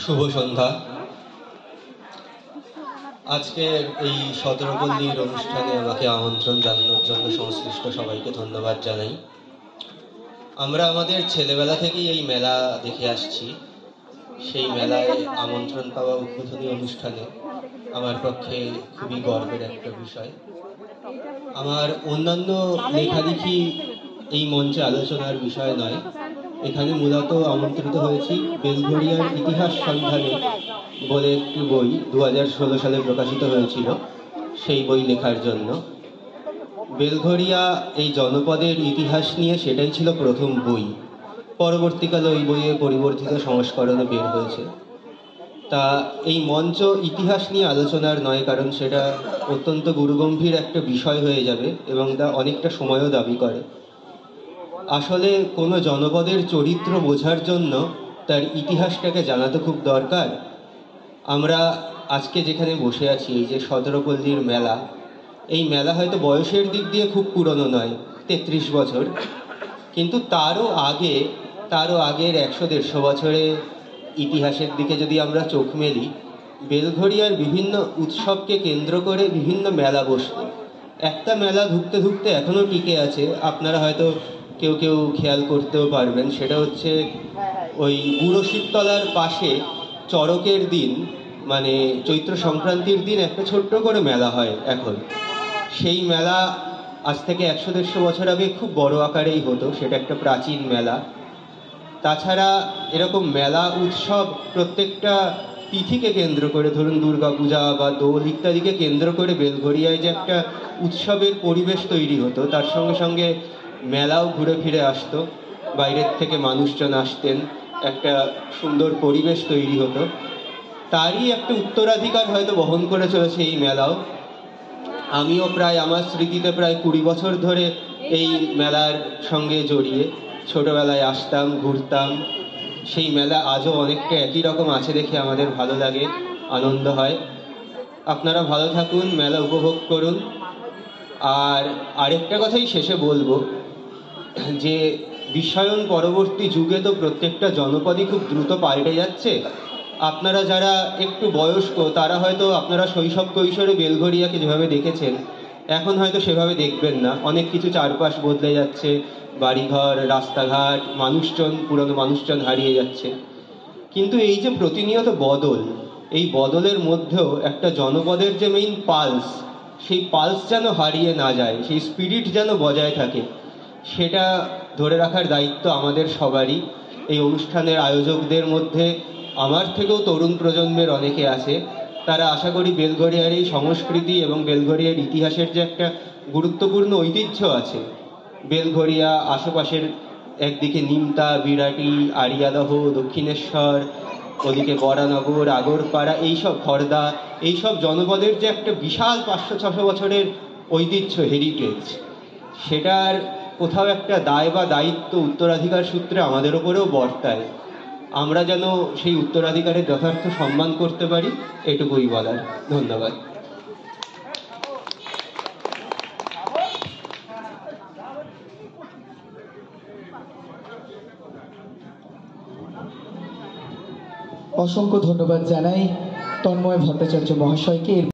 শুভ সন্ধ্যা। আজকের এই 17 পল্লীর অনুষ্ঠানে আমাকে আমন্ত্রণ জানানোর জন্য সংশ্লিষ্ট সবাইকে ধন্যবাদ জানাই। আমরা আমাদের ছেলেবেলা থেকেই এই মেলা দেখে আসছি। সেই মেলায় আমন্ত্রণ পাওয়া উদ্বোধনী অনুষ্ঠানে আমার পক্ষে খুবই গর্বের একটা বিষয়। আমার অন্যান্য লেখালেখি এই মঞ্চে আলোচনার বিষয় নয়। এখানে মূলত আমন্ত্রিত হয়েছি বেলঘরিয়ার ইতিহাস সন্ধানে বলে একটি বই 2016 সালে প্রকাশিত হয়েছিল, সেই বই লেখার জন্য। বেলঘরিয়া এই জনপদের ইতিহাস নিয়ে সেটাই ছিল প্রথম বই। পরবর্তীকালে ওই বইয়ে পরিবর্তিত সংস্করণে বের হয়েছে। তা এই মঞ্চ ইতিহাস নিয়ে আলোচনার নয়, কারণ সেটা অত্যন্ত গুরুগম্ভীর একটা বিষয় হয়ে যাবে এবং তা অনেকটা সময়ও দাবি করে। আসলে কোনো জনপদের চরিত্র বোঝার জন্য তার ইতিহাসটাকে জানা তো খুব দরকার। আমরা আজকে যেখানে বসে আছি, এই যে 17 পল্লীর মেলা, এই মেলা হয়তো বয়সের দিক দিয়ে খুব পুরনো নয়, 33 বছর, কিন্তু তারও আগের 100-150 বছরে ইতিহাসের দিকে যদি আমরা চোখ মেলি, বেলঘরিয়ার বিভিন্ন উৎসবকে কেন্দ্র করে বিভিন্ন মেলা বসত। একটা মেলা ধুঁকতে ধুঁকতে এখনো টিকে আছে, আপনারা হয়তো কেউ কেউ খেয়াল করতেও পারবেন। সেটা হচ্ছে ওই বুড়ো শিবতলার পাশে চড়কের দিন, মানে চৈত্র সংক্রান্তির দিন একটা ছোট্ট করে মেলা হয় এখন। সেই মেলা আজ থেকে 100-150 বছর আগে খুব বড় আকারেই হতো, সেটা একটা প্রাচীন মেলা। তাছাড়া এরকম মেলা উৎসব প্রত্যেকটা তিথিকে কেন্দ্র করে, ধরুন দুর্গাপূজা বা দোল ইত্যাদিকে কেন্দ্র করে বেলঘরিয়ায় যে একটা উৎসবের পরিবেশ তৈরি হতো, তার সঙ্গে সঙ্গে মেলাও ঘুরে ফিরে আসতো, বাইরের থেকে মানুষজন আসতেন, একটা সুন্দর পরিবেশ তৈরি হতো। তারই একটা উত্তরাধিকার হয়তো বহন করে চলেছে এই মেলাও। আমিও আমার স্মৃতিতে প্রায় 20 বছর ধরে এই মেলার সঙ্গে জড়িয়ে। ছোটবেলায় আসতাম, ঘুরতাম। সেই মেলা আজও অনেকটা একই রকম আছে দেখে আমাদের ভালো লাগে, আনন্দ হয়। আপনারা ভালো থাকুন, মেলা উপভোগ করুন। আর আরেকটা কথাই শেষে বলবো, যে বিশ্বায়ন পরবর্তী যুগে তো প্রত্যেকটা জনপদই খুব দ্রুত পাল্টে যাচ্ছে। আপনারা যারা একটু বয়স্ক, তারা হয়তো আপনারা শৈশব কৈশোরে বেলঘরিয়াকে যেভাবে দেখেছেন, এখন হয়তো সেভাবে দেখবেন না। অনেক কিছু চারপাশ বদলে যাচ্ছে, বাড়িঘর, রাস্তাঘাট, মানুষজন, পুরনো মানুষজন হারিয়ে যাচ্ছে। কিন্তু এই যে প্রতিনিয়ত বদল, এই বদলের মধ্যেও একটা জনপদের যে মেইন পালস, সেই পালস যেন হারিয়ে না যায়, সেই স্পিরিট যেন বজায় থাকে, সেটা ধরে রাখার দায়িত্ব আমাদের সবারই। এই অনুষ্ঠানের আয়োজকদের মধ্যে আমার থেকেও তরুণ প্রজন্মের অনেকে আছে। তারা আশা করি বেলঘরিয়ার এই সংস্কৃতি এবং বেলঘরিয়ার ইতিহাসের যে একটা গুরুত্বপূর্ণ ঐতিহ্য আছে, বেলঘরিয়া আশেপাশের একদিকে নিমতা, বিরাটি, আড়িয়াদহ, দক্ষিণেশ্বর, ওদিকে বরানগর, আগরপাড়া, এইসব খড়দা, এইসব জনপদের যে একটা বিশাল 500-600 বছরের ঐতিহ্য, হেরিটেজ, সেটার কোথাও একটা দায় বা দায়িত্ব উত্তরাধিকার সূত্রে আমাদের ওপরেও বর্তায়। আমরা যেন সেই উত্তরাধিকারের যথার্থ সম্মান করতে পারি, এটুকুই বলার। ধন্যবাদ। অসংখ্য ধন্যবাদ জানাই তন্ময় ভট্টাচার্য মহাশয়কে।